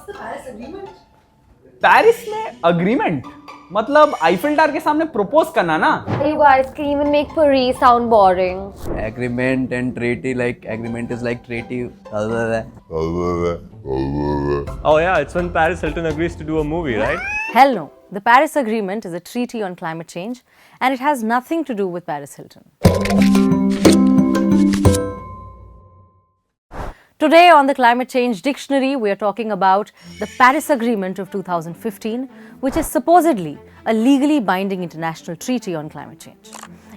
What's the Paris Agreement? Paris में agreement मतलब Eiffel tower के सामने प्रपोज करना ना. You guys can even make Paris sound boring. Agreement and treaty, like agreement is like treaty. Oh yeah, it's when Paris Hilton agrees to do a movie, right? Hell no. The Paris Agreement is a treaty on climate change and it has nothing to do with Paris Hilton. Today on the Climate Change Dictionary, we are talking about the Paris Agreement of 2015, which is supposedly a legally binding international treaty on climate change.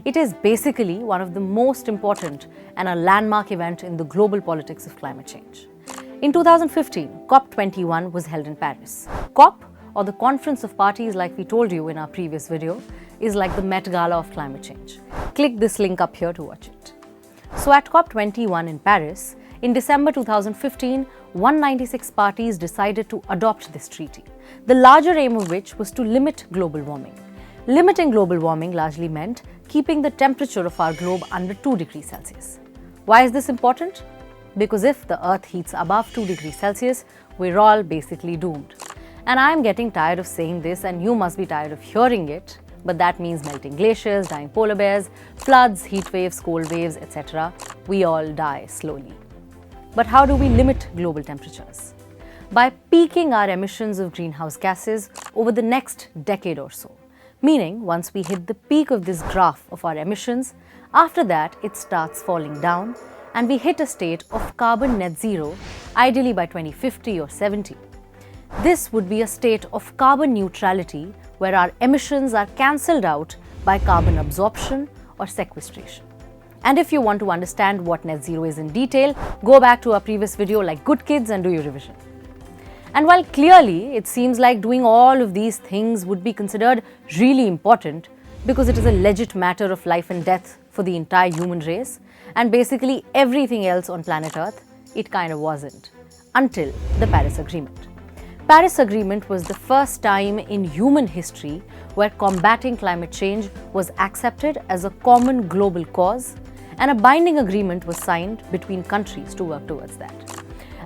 It is basically one of the most important and a landmark event in the global politics of climate change. In 2015, COP21 was held in Paris. COP, or the Conference of Parties like we told you in our previous video, is like the Met Gala of climate change. Click this link up here to watch it. So at COP21 in Paris, in December 2015, 196 parties decided to adopt this treaty, the larger aim of which was to limit global warming. Limiting global warming largely meant keeping the temperature of our globe under 2 degrees Celsius. Why is this important? Because if the Earth heats above 2 degrees Celsius, we're all basically doomed. And I'm getting tired of saying this, and you must be tired of hearing it, but that means melting glaciers, dying polar bears, floods, heat waves, cold waves, etc. We all die slowly. But how do we limit global temperatures? By peaking our emissions of greenhouse gases over the next decade or so. Meaning, once we hit the peak of this graph of our emissions, after that it starts falling down and we hit a state of carbon net zero, ideally by 2050 or 70. This would be a state of carbon neutrality where our emissions are cancelled out by carbon absorption or sequestration. And if you want to understand what net zero is in detail, go back to our previous video like good kids and do your revision. And while clearly it seems like doing all of these things would be considered really important because it is a legit matter of life and death for the entire human race and basically everything else on planet Earth, it kind of wasn't. Until the Paris Agreement. Paris Agreement was the first time in human history where combating climate change was accepted as a common global cause, and a binding agreement was signed between countries to work towards that.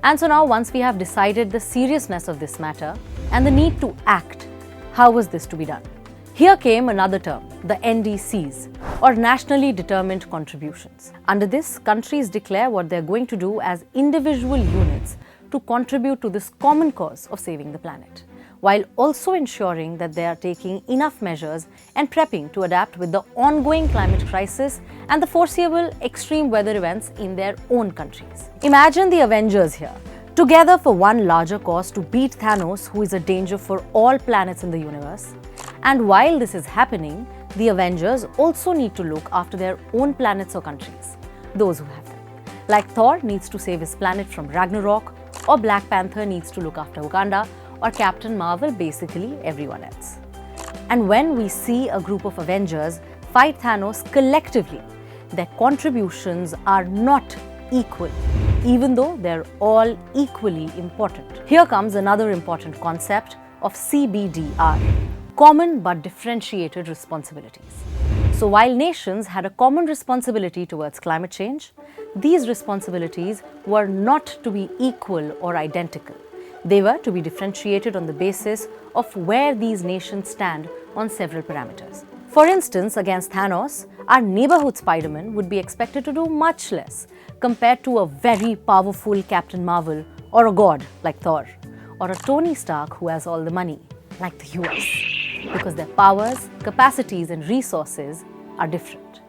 And so now, once we have decided the seriousness of this matter and the need to act, how was this to be done? Here came another term, the NDCs, or Nationally Determined Contributions. Under this, countries declare what they're going to do as individual units to contribute to this common cause of saving the planet, while also ensuring that they are taking enough measures and prepping to adapt with the ongoing climate crisis and the foreseeable extreme weather events in their own countries. Imagine the Avengers here, together for one larger cause to beat Thanos, who is a danger for all planets in the universe. And while this is happening, the Avengers also need to look after their own planets or countries, those who have them. Like Thor needs to save his planet from Ragnarok, or Black Panther needs to look after Wakanda, or Captain Marvel, basically everyone else. And when we see a group of Avengers fight Thanos collectively, their contributions are not equal, even though they're all equally important. Here comes another important concept of CBDR, common but differentiated responsibilities. So while nations had a common responsibility towards climate change, these responsibilities were not to be equal or identical. They were to be differentiated on the basis of where these nations stand on several parameters. For instance, against Thanos, our neighborhood Spider-Man would be expected to do much less compared to a very powerful Captain Marvel or a god like Thor, or a Tony Stark who has all the money like the US, because their powers, capacities and resources are different.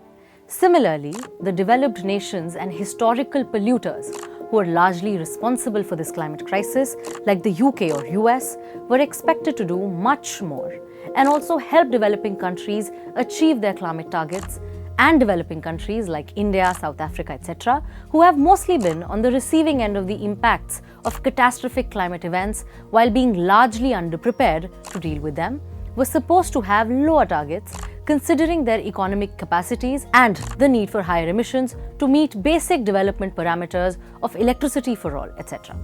Similarly, the developed nations and historical polluters who are largely responsible for this climate crisis, like the UK or US, were expected to do much more and also help developing countries achieve their climate targets, and developing countries like India, South Africa, etc., who have mostly been on the receiving end of the impacts of catastrophic climate events while being largely underprepared to deal with them, were supposed to have lower targets considering their economic capacities and the need for higher emissions to meet basic development parameters of electricity for all, etc.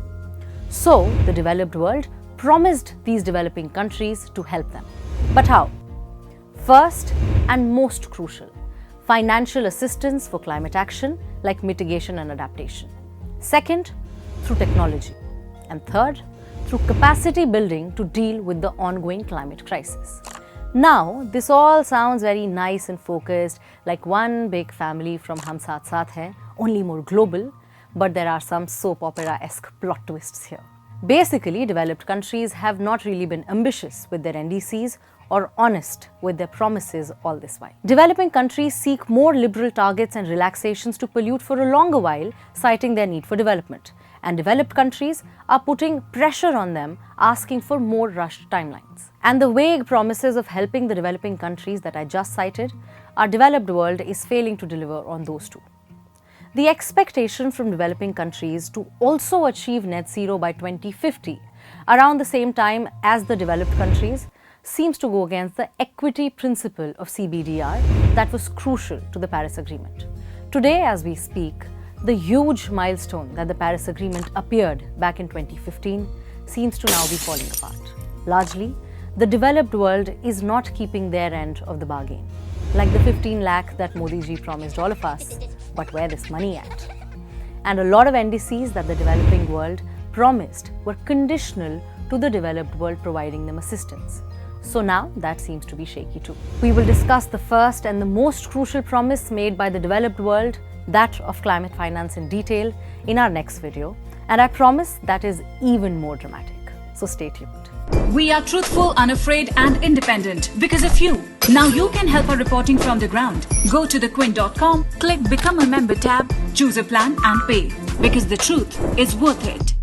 So, the developed world promised these developing countries to help them. But how? First and most crucial, financial assistance for climate action like mitigation and adaptation. Second, through technology. And third, through capacity building to deal with the ongoing climate crisis. Now, this all sounds very nice and focused, like one big family from Hum Saath Saath Hai, only more global, but there are some soap opera-esque plot twists here. Basically, developed countries have not really been ambitious with their NDCs or honest with their promises all this while. Developing countries seek more liberal targets and relaxations to pollute for a longer while, citing their need for development. And developed countries are putting pressure on them, asking for more rushed timelines. And the vague promises of helping the developing countries that I just cited, our developed world is failing to deliver on those too. The expectation from developing countries to also achieve net zero by 2050, around the same time as the developed countries, seems to go against the equity principle of CBDR that was crucial to the Paris Agreement. Today, as we speak, the huge milestone that the Paris Agreement appeared back in 2015 seems to now be falling apart. Largely, the developed world is not keeping their end of the bargain, like the 15 lakh that Modi ji promised all of us, but where is money at? And a lot of NDCs that the developing world promised were conditional to the developed world providing them assistance. So now that seems to be shaky too. We will discuss the first and the most crucial promise made by the developed world, that of climate finance, in detail in our next video. And I promise that is even more dramatic. So stay tuned. We are truthful, unafraid and independent because of you. Now you can help our reporting from the ground. Go to thequint.com, click Become a Member tab, choose a plan and pay. Because the truth is worth it.